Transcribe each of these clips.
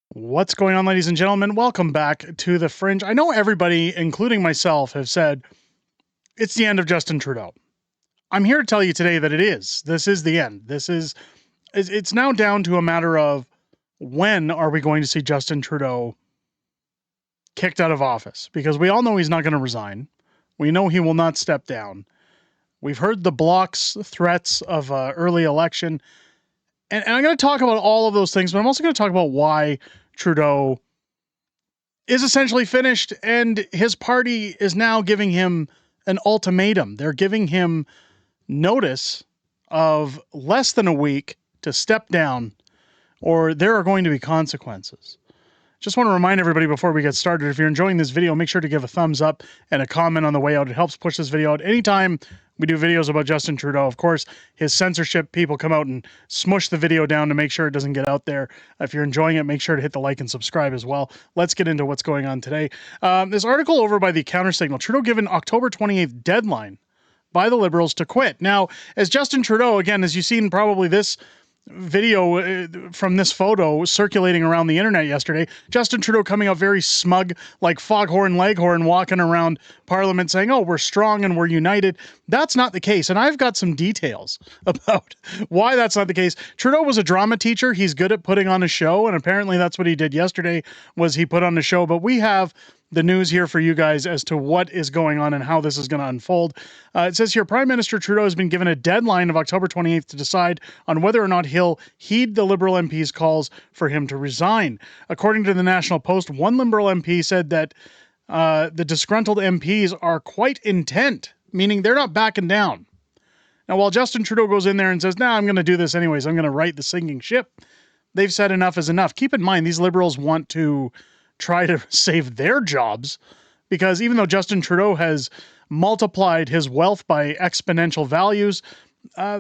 What's going on, ladies and gentlemen? Welcome back to The Fringe. I know everybody, including myself, have said it's the end of Justin Trudeau. I'm here to tell you today that it is. This is the end. It's now down to a matter of when are we going to see Justin Trudeau kicked out of office? Because we all know he's not going to resign. We know he will not step down. We've heard the Bloc's threats of early election. And I'm going to talk about all of those things, but I'm also going to talk about why Trudeau is essentially finished and his party is now giving him an ultimatum. They're giving him notice of less than a week to step down, or there are going to be consequences. Just want to remind everybody before we get started, if you're enjoying this video, make sure to give a thumbs up and a comment on the way out. It helps push this video out. Anytime we do videos about Justin Trudeau, of course, his censorship people come out and smush the video down to make sure it doesn't get out there. If you're enjoying it, make sure to hit the like and subscribe as well. Let's get into what's going on today. This article over by the Countersignal, Trudeau given October 28th deadline by the Liberals to quit. Now, as Justin Trudeau, again, as you've seen probably this video from this photo circulating around the internet yesterday, Justin Trudeau coming out very smug, like Foghorn Leghorn, walking around Parliament saying, oh, we're strong and we're united. That's not the case. And I've got some details about why that's not the case. Trudeau was a drama teacher. He's good at putting on a show. And apparently that's what he did yesterday, was he put on a show. But we have the news here for you guys as to what is going on and how this is going to unfold. It says here, Prime Minister Trudeau has been given a deadline of October 28th to decide on whether or not he'll heed the Liberal MP's calls for him to resign. According to the National Post, one Liberal MP said that the disgruntled MPs are quite intent, meaning they're not backing down. Now, while Justin Trudeau goes in there and says, I'm going to do this anyways, I'm going to right the sinking ship, they've said enough is enough. Keep in mind, these Liberals want to try to save their jobs, because even though Justin Trudeau has multiplied his wealth by exponential values,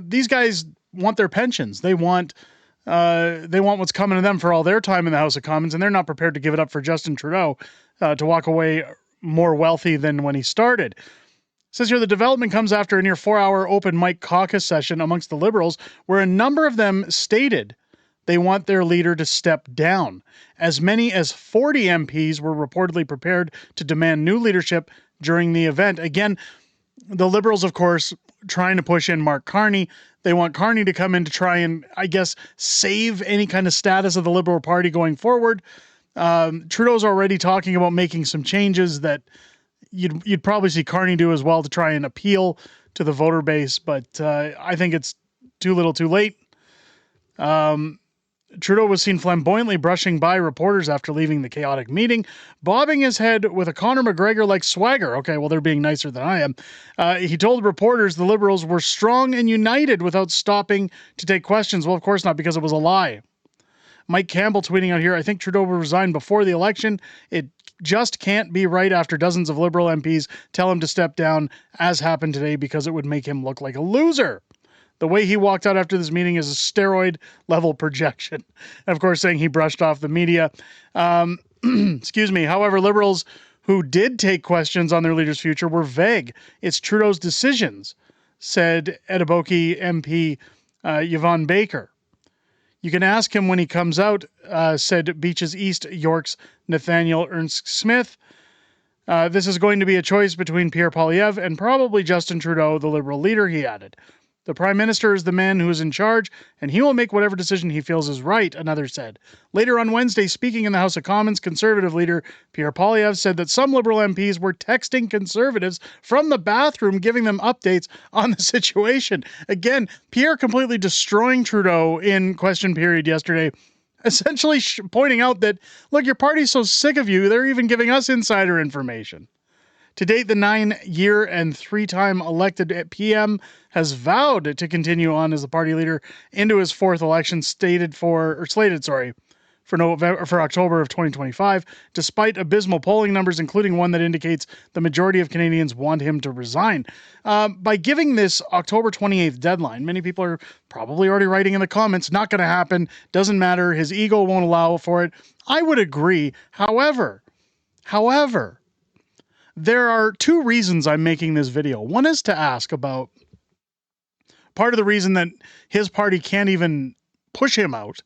these guys want their pensions. They want what's coming to them for all their time in the House of Commons, and they're not prepared to give it up for Justin Trudeau to walk away more wealthy than when he started. It says here, the development comes after a near 4-hour open mic caucus session amongst the Liberals, where a number of them stated they want their leader to step down. As many as 40 MPs were reportedly prepared to demand new leadership during the event. Again, the Liberals, of course, trying to push in Mark Carney. They want Carney to come in to try and, I guess, save any kind of status of the Liberal Party going forward. Trudeau's already talking about making some changes that you'd probably see Carney do as well to try and appeal to the voter base, but I think it's too little too late. Trudeau was seen flamboyantly brushing by reporters after leaving the chaotic meeting, bobbing his head with a Conor McGregor-like swagger. Okay, well, they're being nicer than I am. He told reporters the Liberals were strong and united without stopping to take questions. Well, of course not, because it was a lie. Mike Campbell tweeting out here, I think Trudeau will resign before the election. It just can't be right after dozens of Liberal MPs tell him to step down, as happened today, because it would make him look like a loser. The way he walked out after this meeting is a steroid-level projection. And of course, saying he brushed off the media. Excuse me. However, Liberals who did take questions on their leader's future were vague. It's Trudeau's decisions, said Etiboki MP Yvonne Baker. You can ask him when he comes out, said Beaches East York's Nathaniel Ernst-Smith. This is going to be a choice between Pierre Poilievre and probably Justin Trudeau, the Liberal leader, he added. The Prime Minister is the man who is in charge, and he will make whatever decision he feels is right, another said. Later on Wednesday, speaking in the House of Commons, Conservative leader Pierre Poilievre said that some Liberal MPs were texting Conservatives from the bathroom, giving them updates on the situation. Again, Pierre completely destroying Trudeau in question period yesterday, essentially pointing out that, look, your party's so sick of you, they're even giving us insider information. To date, the 9-year and 3-time elected PM has vowed to continue on as the party leader into his 4th election, slated for October of 2025, despite abysmal polling numbers, including one that indicates the majority of Canadians want him to resign. By giving this October 28th deadline, many people are probably already writing in the comments, not going to happen, doesn't matter, his ego won't allow for it. I would agree. However, there are 2 reasons I'm making this video. One is to ask about part of the reason that his party can't even push him out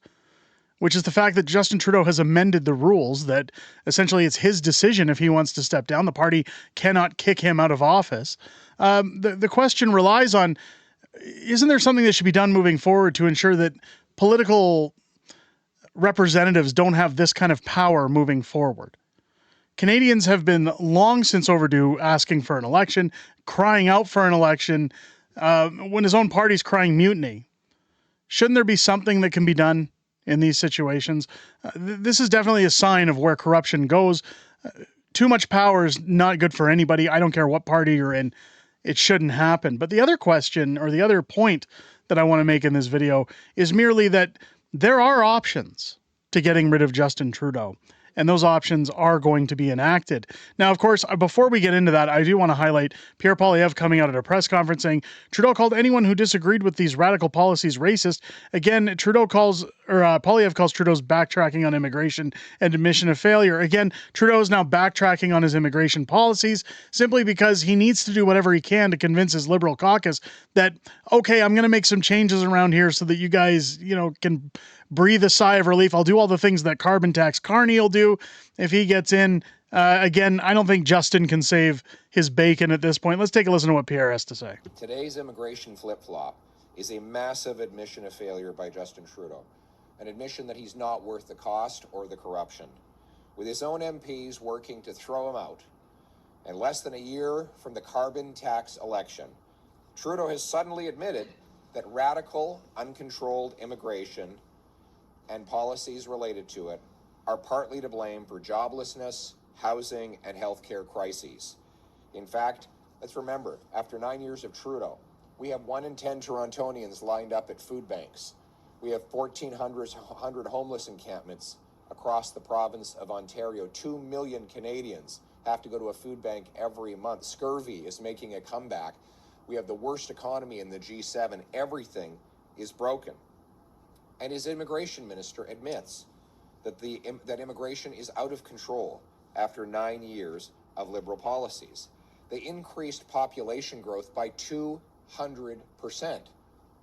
which is the fact that Justin Trudeau has amended the rules that essentially it's his decision if he wants to step down. The party cannot kick him out of office. The question relies on, isn't there something that should be done moving forward to ensure that political representatives don't have this kind of power moving forward? Canadians have been long since overdue asking for an election, crying out for an election, when his own party's crying mutiny. Shouldn't there be something that can be done in these situations? This is definitely a sign of where corruption goes. Too much power is not good for anybody. I don't care what party you're in. It shouldn't happen. But the other question, or the other point that I want to make in this video, is merely that there are options to getting rid of Justin Trudeau, and those options are going to be enacted. Now, of course, before we get into that, I do want to highlight Pierre Poilievre coming out at a press conference saying Trudeau called anyone who disagreed with these radical policies racist. Again, Poilievre calls Trudeau's backtracking on immigration and admission of failure. Again, Trudeau is now backtracking on his immigration policies simply because he needs to do whatever he can to convince his Liberal caucus that, okay, I'm going to make some changes around here so that you guys, can breathe a sigh of relief. I'll do all the things that carbon tax Carney will do if he gets in. Again, I don't think Justin can save his bacon at this point. Let's take a listen to what Pierre has to say. Today's immigration flip-flop is a massive admission of failure by Justin Trudeau, an admission that he's not worth the cost or the corruption. With his own MPs working to throw him out, and less than a year from the carbon tax election, Trudeau has suddenly admitted that radical, uncontrolled immigration and policies related to it are partly to blame for joblessness, housing, and healthcare crises. In fact, let's remember, after 9 years of Trudeau, we have 1 in 10 Torontonians lined up at food banks. We have 1,400 homeless encampments across the province of Ontario. 2 million Canadians have to go to a food bank every month. Scurvy is making a comeback. We have the worst economy in the G7. Everything is broken. And his immigration minister admits that immigration is out of control after 9 years of Liberal policies. They increased population growth by 200%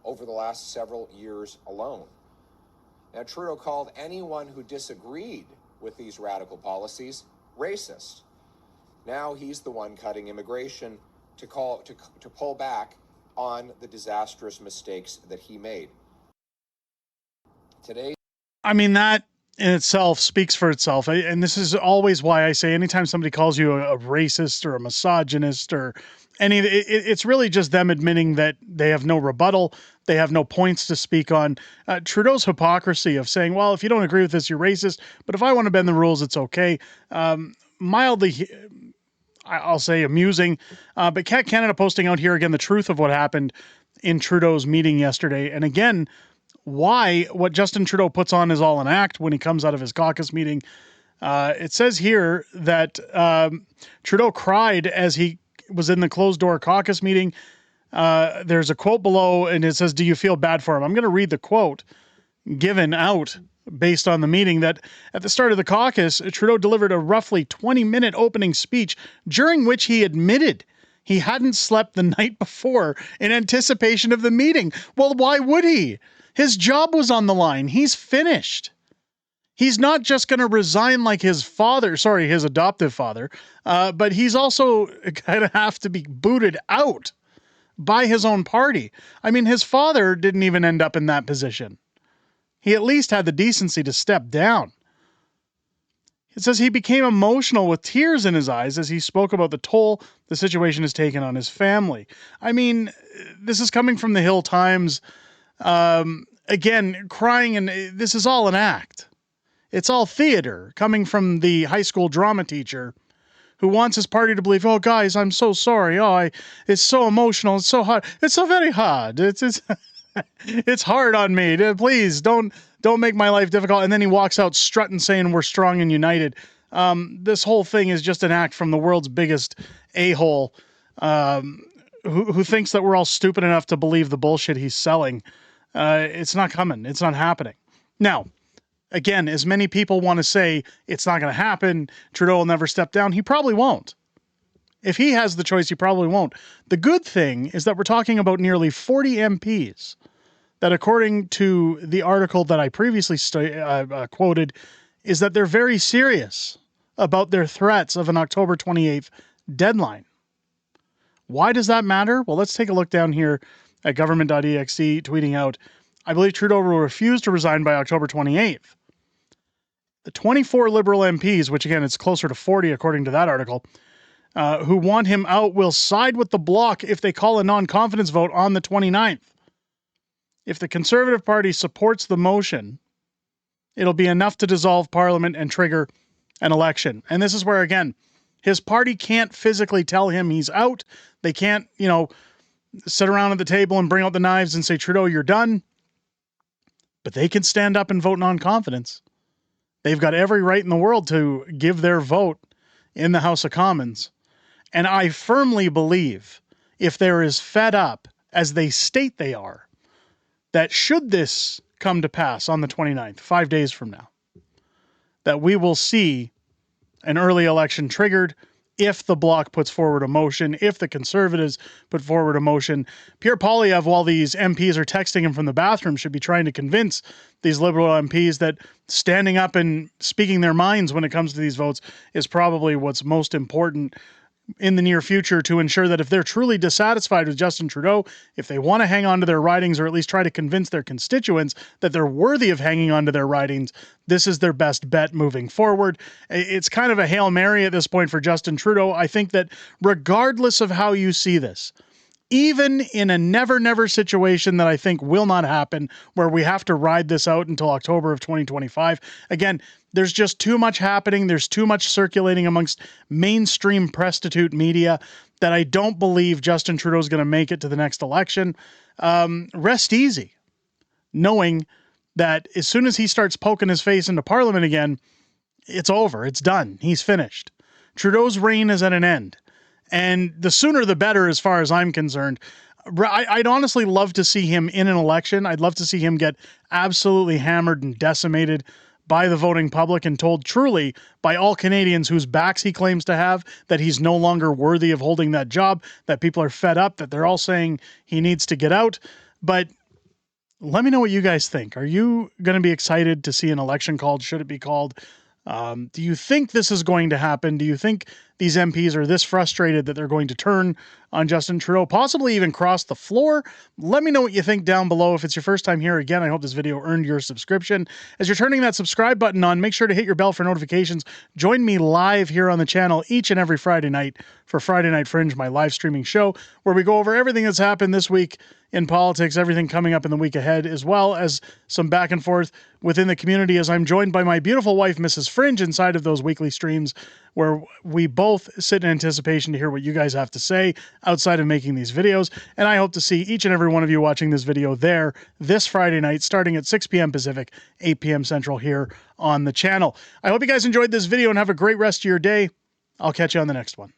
over the last several years alone. Now, Trudeau called anyone who disagreed with these radical policies racist. Now he's the one cutting immigration to pull back on the disastrous mistakes that he made. Today, that in itself speaks for itself. And this is always why I say anytime somebody calls you a racist or a misogynist or it's really just them admitting that they have no rebuttal. They have no points to speak on. Trudeau's hypocrisy of saying, well, if you don't agree with this, you're racist. But if I want to bend the rules, it's okay. Mildly, I'll say amusing. But Cat Canada posting out here again the truth of what happened in Trudeau's meeting yesterday. And again, why what Justin Trudeau puts on is all an act when he comes out of his caucus meeting. It says here that Trudeau cried as he was in the closed-door caucus meeting. There's a quote below, and it says, "Do you feel bad for him?" I'm going to read the quote given out based on the meeting that at the start of the caucus, Trudeau delivered a roughly 20-minute opening speech during which he admitted he hadn't slept the night before in anticipation of the meeting. Well, why would he? His job was on the line. He's finished. He's not just going to resign like his adoptive father, but he's also going to have to be booted out by his own party. His father didn't even end up in that position. He at least had the decency to step down. It says he became emotional with tears in his eyes as he spoke about the toll the situation has taken on his family. This is coming from the Hill Times. Again, crying, and this is all an act. It's all theater coming from the high school drama teacher who wants his party to believe, oh, guys, I'm so sorry. It's so emotional. It's so hard. It's so very hard. It's hard on me. Please don't make my life difficult. And then he walks out strutting saying we're strong and united. This whole thing is just an act from the world's biggest a-hole who thinks that we're all stupid enough to believe the bullshit he's selling. It's not coming. It's not happening. Now, again, as many people want to say it's not going to happen, Trudeau will never step down, he probably won't. If he has the choice, he probably won't. The good thing is that we're talking about nearly 40 MPs that according to the article that I previously quoted, is that they're very serious about their threats of an October 28th deadline. Why does that matter? Well, let's take a look down here at government.exe tweeting out, I believe Trudeau will refuse to resign by October 28th. The 24 Liberal MPs, which again, it's closer to 40 according to that article, who want him out will side with the Bloc if they call a non-confidence vote on the 29th. If the Conservative Party supports the motion, it'll be enough to dissolve Parliament and trigger an election. And this is where, again, his party can't physically tell him he's out. They can't, sit around at the table and bring out the knives and say, Trudeau, you're done. But they can stand up and vote non-confidence. They've got every right in the world to give their vote in the House of Commons. And I firmly believe if they're as fed up as they state they are, that should this come to pass on the 29th, 5 days from now, that we will see an early election triggered if the Bloc puts forward a motion, if the Conservatives put forward a motion. Pierre Poilievre, while these MPs are texting him from the bathroom, should be trying to convince these Liberal MPs that standing up and speaking their minds when it comes to these votes is probably what's most important in the near future to ensure that if they're truly dissatisfied with Justin Trudeau, if they want to hang on to their ridings or at least try to convince their constituents that they're worthy of hanging on to their ridings, this is their best bet moving forward. It's kind of a Hail Mary at this point for Justin Trudeau. I think that regardless of how you see this, even in a never situation that I think will not happen, where we have to ride this out until October of 2025, again, there's just too much happening. There's too much circulating amongst mainstream prostitute media that I don't believe Justin Trudeau is going to make it to the next election. Rest easy, knowing that as soon as he starts poking his face into Parliament again, it's over. It's done. He's finished. Trudeau's reign is at an end. And the sooner the better, as far as I'm concerned. I'd honestly love to see him in an election. I'd love to see him get absolutely hammered and decimated by the voting public and told truly by all Canadians whose backs he claims to have that he's no longer worthy of holding that job, that people are fed up, that they're all saying he needs to get out. But let me know what you guys think. Are you going to be excited to see an election called? Should it be called? Do you think this is going to happen? Do you think these MPs are this frustrated that they're going to turn on Justin Trudeau, possibly even cross the floor? Let me know what you think down below. If it's your first time here, again, I hope this video earned your subscription. As you're turning that subscribe button on, make sure to hit your bell for notifications. Join me live here on the channel each and every Friday night for Friday Night Fringe, my live streaming show, where we go over everything that's happened this week in politics, everything coming up in the week ahead, as well as some back and forth within the community, as I'm joined by my beautiful wife, Mrs. Fringe, inside of those weekly streams where we both sit in anticipation to hear what you guys have to say outside of making these videos. And I hope to see each and every one of you watching this video there this Friday night, starting at 6 p.m. Pacific, 8 p.m. Central here on the channel. I hope you guys enjoyed this video and have a great rest of your day. I'll catch you on the next one.